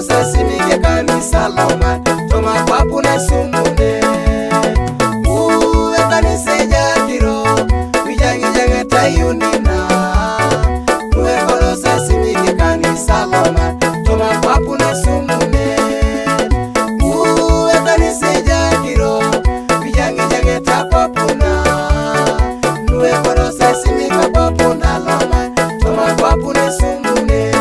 korosa simike kanisa loma toma papu na sumune uwe kanisa jakiro wijangi jange tayunina uwe korosa simike kanisa loma toma papu na sumune uwe kanisa jakiro wijangi jange tapapuna uwe korosa simike papu na loma toma papu na sumune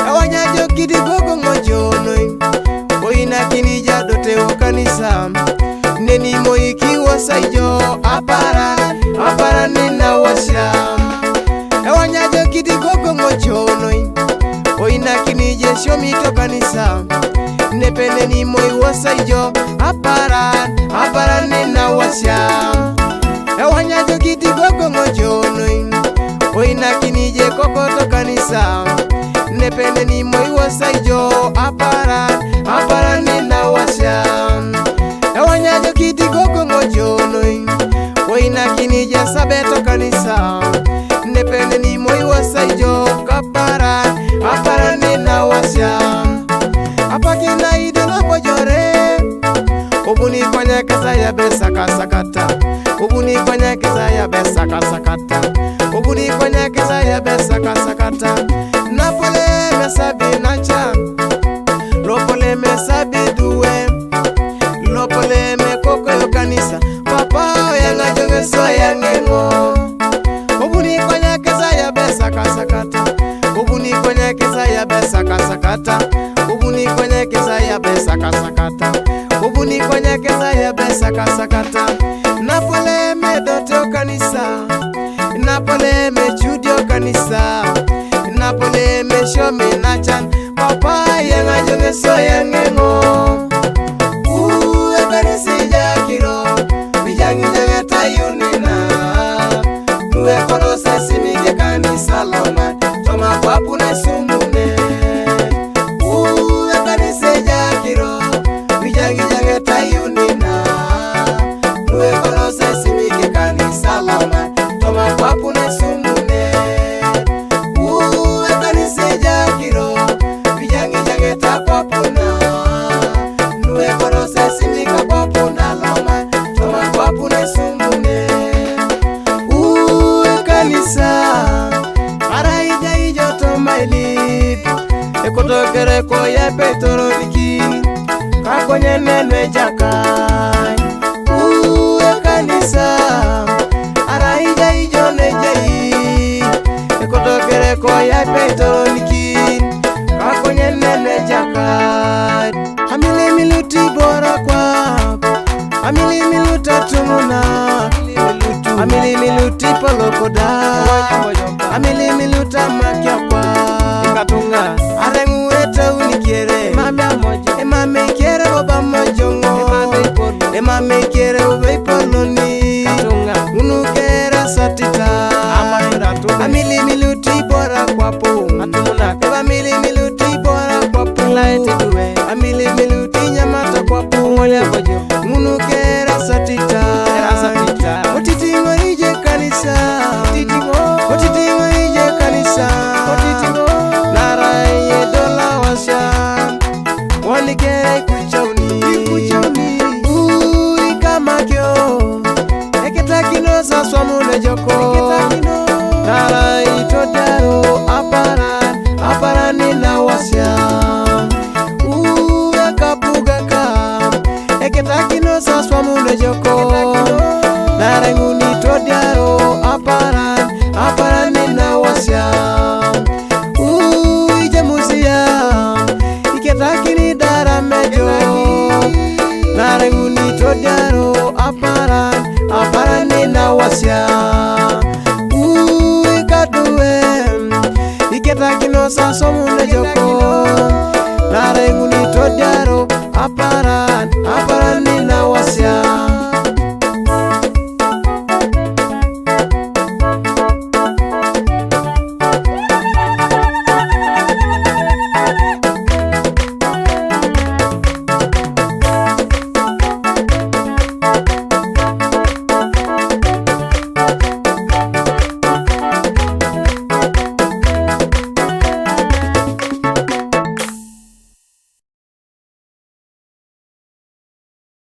awanyajo kidi gogo ngojono oina kini jado te kanisa neni moiki wasaijo apara nina wasya awanyajo kidi gogo ngojono oina kini jesho mito kanisa nepene ni moi wasaijo apara nina wasya awanyajo kidi gogo ngojono oina kini je kokoto kanisa nepene ni moi wasaijo apara nina wasya awanyajo kiti gogo ngojono oina kini je sabeto kanisa nepene ni moi wasaijo apara nina wasya apakina idolo bojore obuni konya kesa ya besaka sakata obuni konya kesa ya besaka sakata obuni konya kesa ya besaka sakata napole mesabi nacha lopole mesabi duwe lopole me koko yo kanisa papa yanga jonge so yangengo obuni konya kesa ya besaka sakata obuni konya kesa ya besaka sakata obuni konya kesa ya besaka sakata obuni konya kesa ya besaka sakata napole me doto kanisa napole me chudio kanisa napole me show me nachan papa yanga jonge so yangengo uwe kanisa jakiro bijangi jange tayunina uwe korosa simike kanisa loma toma papu na sumune uwe kanisa jakiro bijangi jange tayunina uwe korosa simike kanisa loma toma papu na sumune uwe kanisa jakiro bijangi jange tapapuna uwe korosa simike papuna loma toma papu na sumune uwe kanisa araija ijo toma ilit ekotokere ko ya petoro diki kakonye nenwe jakai uwe kanisa araija ijo nejei ekotokere ko ya petoro diki kakonye nenwe jakai amili miluti bora kwa amili miluta tumuna amili miluti polokoda amili miluta makia kwa katunga arengu eta unikiere mame kiere oba mojongo mame kiere oba ipoloni unukera satita amili miluti bora kwa po amili miluti bora kwa po amili miluti nyamata kwa po unukera satita otitingo ije kanisa otitingo ije kanisa naraye dola wasya wanikere kuchauni ui kama kyo eketakino saswa mune joko naraye todaro apara nina wasya uwe kapugaka eketakino saswa mune joko naraye nguni todaro apara nina wasya uje musia iketakini dara mejo narenguni todaro apara nina wasya ikaduwe iketakino sasomune joko